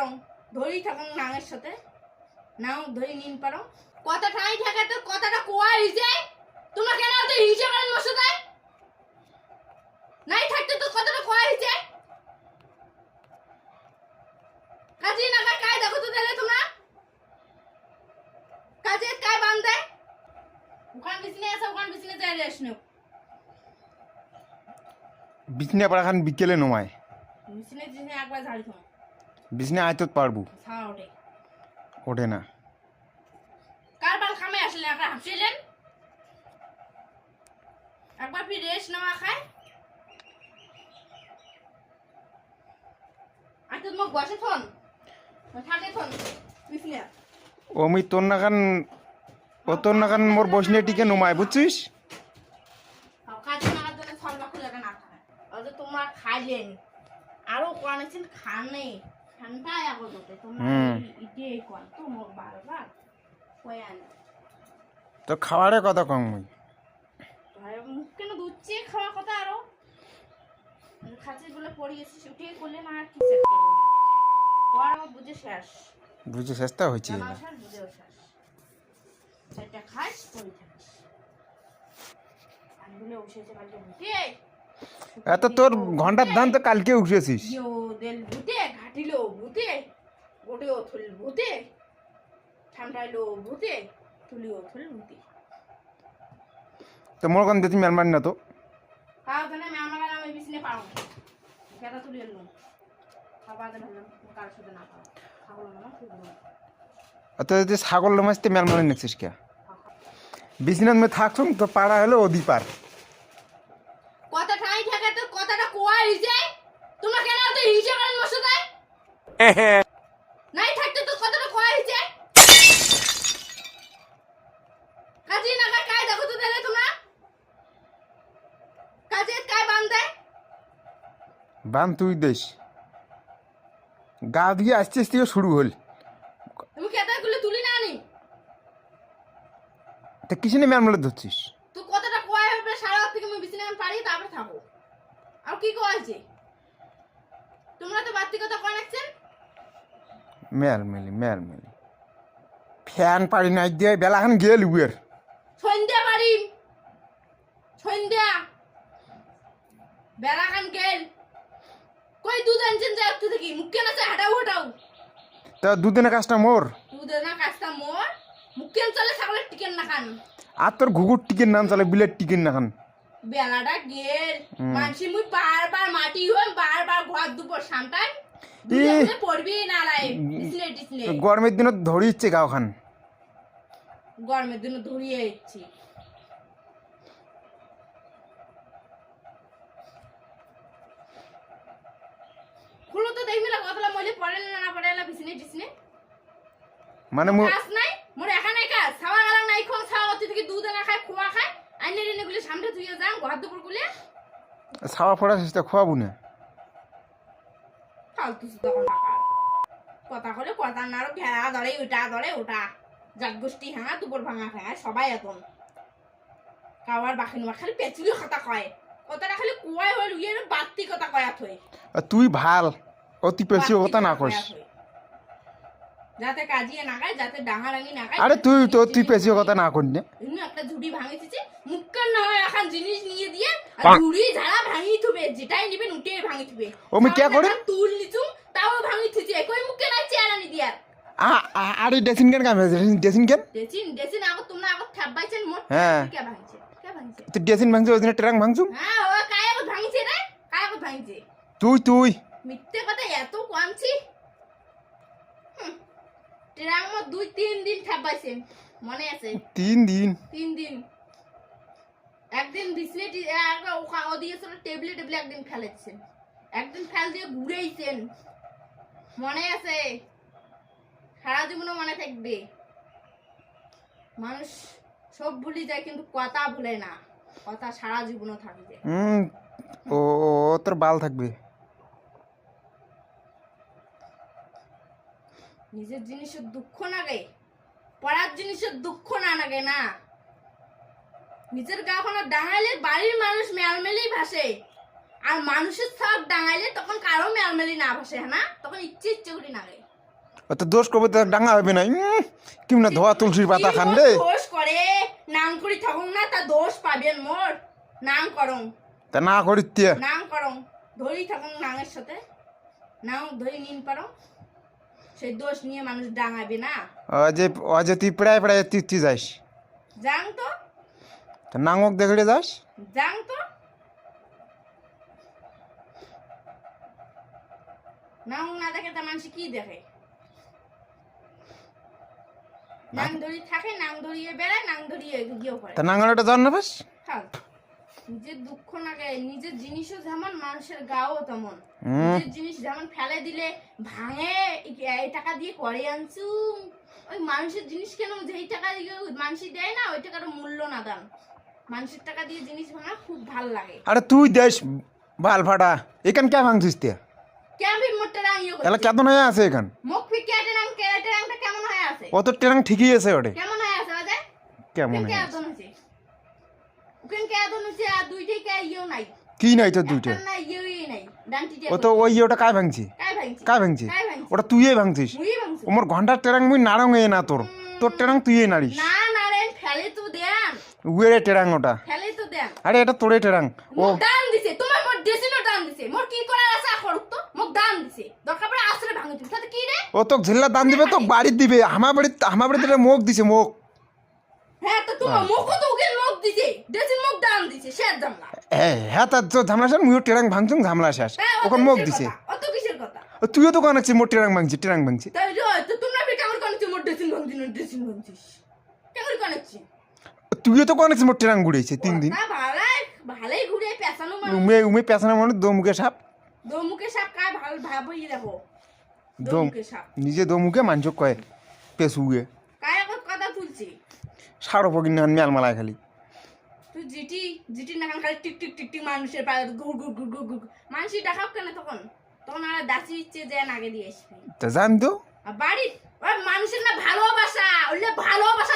পারো ধরি থাকুন নাঙের সাথে নাও ধরি নিন পারো কথা ঠাই থাকে তো কথাটা কোয়া হইছে তোমরা কেন তো হিসেব করেন মোর সাথে নাই থাকতে তো কথাটা কোয়া হইছে কাজী না কাই দেখো তো তাহলে তোমরা কাজে কাই বান্ধে ওখান বিছনে আছে ওখান বিছনে যাই রেশ নাও বিছনা পাড়া খান বিকেলে নমায় বিছনে জিনে একবার ঝাড়ি থাম বিছনা আইতত পারবো ছাড়া ওঠে ওঠে না কারবার খামে আসলে একবার হাসিলেন একবার ফির রেশ নেওয়া খায় আর তো মোক বসে থন থাকে থন বিছনে ওমি তোর নাখান ও তোর নাখান মোর বসনে টিকে নমায় বুঝছিস কাজে না জন্য ছলবা খুলে না থাকে অজ তোমরা খাইলেন আরো কোন আছেন খানে খানটা আগো দতে তোমরা ইতে কোন তো মোক বারবার কয়ান তো খাওয়ারে কথা কম মুই ভাই মুখ কেন দুচ্ছে খাওয়ার কথা আরো খাচ্ছিস বলে পড়ে গেছিস উঠে করলে না আর কি সেট করবো পর আমার বুঝে শেষ বুঝে চেষ্টা হয়েছে জানা শেষ বুঝেও শেষ সেটা খাস পড়ে থাকিস আমি বলে উঠেছে কালকে উঠে এত তোর ঘন্টার ধান তো কালকে উঠেছিস ইয়ো দেল ভূতে ঘাটিলো ভূতে গোটেও থুল ভূতে ঠান্ডাইলো ভূতে তুলিও থুল ভূতে তো মোর কোন দিতি মেলমান না তো খাওয়া দানে আমি আমার আমি বিছনে পারো কেটা তুলি এলো খাবার দানে কার সাথে না খাও খাবো না খুব তো যদি ছাগল মাছতে মেলমানে নেছিস কে বিছনার মে থাকছুম তো পাড়া হলো ওদি পার কথা ঠাই থাকে তো কথাটা কোয়া হইছে তোমরা কেন তো হিসেব করেন মোর সাথে নাই থাকতে তো কথাটা কোয়া হইছে কাজী না কাই দেখো তো তাহলে তোমরা কাজে কাই বান্ধে বান তুই দেশ গা দিয়ে আস্তে আস্তে শুরু হল তুমি কেতাগুলো তুলি না নি তা কিসে মেলমালে ধরছিস তো কথাটা কোয়া হবে সারা রাত থেকে আমি বিছানা পারি তারপরে থাকো আর কি কোয়া হইছে তোমরা তো বাড়তি কথা কোয়া রাখছেন মেলমেলি ফ্যান পারি নাই দিয়ে বেলাখান গেল উয়ের সন্ধ্যা বাড়ি সন্ধ্যা বেলাখান গেল কই দুধ আনছেন যে একটু দেখি মুখে না হাঁটাও হাঁটাও তা দুদিনের কাজটা মোর দুধ না কাজটা মোর মুখে চলে ছাগলের টিকেন না খান আর তোর ঘুঘুর টিকের নাম চলে বিলের টিকের না খান বেলাটা গেল মানসি মুই বারবার মাটি হই বারবার ঘর দুপুর সামটাই পড়বি না লাই ডিসলে ডিসলে গরমের দিনত ধরি ইচ্ছে গাও খান গরমের দিন ধরিয়ে ইচ্ছি খুলো তো দেখবি না কতলা মলে পড়ে না পড়ে না বিছনে ডিসনে মানে কাজ নাই মোর এখানে কাজ ছাওয়া গালা নাই কোন ছাওয়া অতি থেকে দুধ না খায় খোয়া খায় আইনে রেনে গুলি সামনে তুইয়া যান ঘর দুপুর গুলি ছাওয়া ফোড়া চেষ্টা খোয়াবো না ফালতু সুদা কথা হলে কথা না আরো ঘেরা ধরে ওটা জাত গোষ্ঠী হাঙা দুপুর ভাঙা খায় সবাই এখন কাওয়ার বাকি নোয়া খালি পেঁচুলি কথা কয় কথাটা খালি কুয়াই হইল ইয়ে বাড়তি কথা কয়া থই তুই ভাল অতি পেছি কথা না করিস যাতে কাজিয়ে না খায় যাতে ডাঙারাঙি না খায় আরে তুই পেছি কথা না করি না এমনি একটা ঝুড়ি ভাঙিতেছে মুখকার না হয় এখন জিনিস নিয়ে দিয়ে ঝুড়ি ঝাড়া ভাঙি থুবে যেটাই নিবেন উঠে ভাঙি থুবে ওমি কে করে তুল লিচুম তাও ভাঙি থুছে কই মুখে না চেয়ার আনি দিয়া আরে ড্রেসিং কেন কাম হয়েছে ড্রেসিং কেন ডেসিন আগো তোমরা আগো থাবাইছেন মোর হ্যাঁ কে ভাঙছে তুই ড্রেসিং ভাঙছিস ওই দিন ট্রাং ভাঙছুম হ্যাঁ ও কায় আগো ভাঙছে রে কায় আগো ভাঙছে তুই মিথ্যে কথা এত কমছি ট্রাং মো 2-3 দিন থাবাইছেন মনে আছে 3 দিন একদিন বিছনে ওখা দিয়েছিল টেবিলে একদিন ফেলেছেন একদিন ফেল দিয়ে ঘুরেইছেন মনে আছে সারা জীবনও মনে থাকবে মানুষ সব ভুলি যায় কিন্তু কথা ভুলে না কথা সারা জীবনও থাকবে ও তোর বাল থাকবে নিজের জিনিসের দুঃখ লাগে পড়ার জিনিসের দুঃখ না লাগে না নিজের গাওখানা ডাঙাইলে বাড়ির মানুষ মেলমেলেই ভাসে আর মানুষের সব ডাঙাইলে তখন কারো মেলমেলি না ভাসে হ্যাঁ না তখন ইচ্ছে করে নাগে অত দোষ করবে তো ডাঙা হবে না কেমন ধোয়া তুলসীর পাতা খান রে দোষ করে নাম করি থাকুন না তা দোষ পাবেন মোর নাম করং তা না করিতে নাম করং ধরি থাকুন নাঙের সাথে নাম ধরি নিন পারো সেই দোষ নিয়ে মানুষ ডাঙাবে না ও যে তুই প্রায় প্রায় তুই যাস যাং তো তা নাঙক দেখে যাস যাং তো নাম না দেখে তা মানুষ কি দেখে নাং ধরি থাকে নাং ধরিয়ে বেড়ায় নাং ধরিয়ে গিয়েও করে তা নাঙালটা জন না বাস থাক নিজের দুঃখ নাগে নিজের জিনিসও যেমন মানুষের গাও তেমন নিজের জিনিস যেমন ফেলে দিলে ভাঙে এই টাকা দিয়ে করে আনছু ওই মানুষের জিনিস কেন যেই টাকা দিয়ে মানুষ দেয় না ওই টাকার মূল্য না দাম মানুষের টাকা দিয়ে জিনিস ভাঙা খুব ভাল লাগে আরে তুই দেশ বাল ফাটা এখান কে ভাঙছিস তে কেমন মোটে রাং ইয়ে এলা কেতন হয়ে আছে এখান মুখ ফি কেটে রাংটা কেমন হয়ে আছে ও তো ট্রেন ঠিকই আছে ওটে কেমন হয়ে আছে বাজে কেমন কে হয়ে আছে? আদন হচ্ছে ওখান কে আদন হচ্ছে আর দুইটাই কে ইয়েও নাই কি নাই তো দুইটা একটা না ইয়েই নাই ডান্টিটা ও তো ওই ওটা কায় ভাঙছি কাই ভাঙছি কায় ভাঙছি কাই ভাঙছি ওটা তুইই ভাঙছিস মুই ভাঙছি ওমর ঘন্টার ট্রেন মুই নাড়ং এ না তোর তোর ট্রেন তুইই নাড়িস না না রে ফেলে তো দেন উয়েরে ট্রেন ওটা ফেলে তো দেন আরে এটা তোরে ট্রেন ও মোক দান দিছে তোমার মোর দেশিনো দান দিছে মোর কি করার আছে করুক তো মোক দান দিছে দরকার পড়ে আসরে ভাঙি তুমি তাতে কি রে ও তো ঝিল্লা দাম দিবে তো বাড়ি দিবে আমার বাড়িতে মুখ দিছে মুখ হ্যাঁ তো তোমার মুখ তো ওকে মুখ দিছে দেশিন মুখ দান দিছে শেষ জামলা হ্যাঁ তার তো ঝামলা শেষ মুইও ট্রেন ভাঙছুং ঝামলা শেষ হ্যাঁ, ওখান মুখ দিছে অত কিসের কথা ও তুইও তো কানাচ্ছি মোট ট্রেন ভাঙছি তাই তো তোমরা ফির কেমন কানেছি মোর দেশিন ভাঙছিস কেমন কানেছি তুইও তো কানাচ্ছি মোট ট্রেন ঘুরেছে 3 দিন না ভালাই ঘুরে পেছানো মানুষ উমে পেছানো মানে দমুকে সাপ দমুকে সাপ কায় ভাল ভাবই দেখো দম দমুকে সাপ নিজে দমুকে মানছ কয় পেছুয়ে কায় আগত কথা তুলছি সারো পগিন মেল মালায় খালি তুই জিটি না খালি টিক টিক টিক টিক মানুষের পায়ে গুড় গুড় গুড় গুড় গুড় মানুষই দেখাও কেন তখন আর দাসি ইচ্ছে যে আগে দিয়ে আসবি তা জান তো আর বাড়ি ওই মানুষের না ভালোবাসা ওইলে ভালোবাসা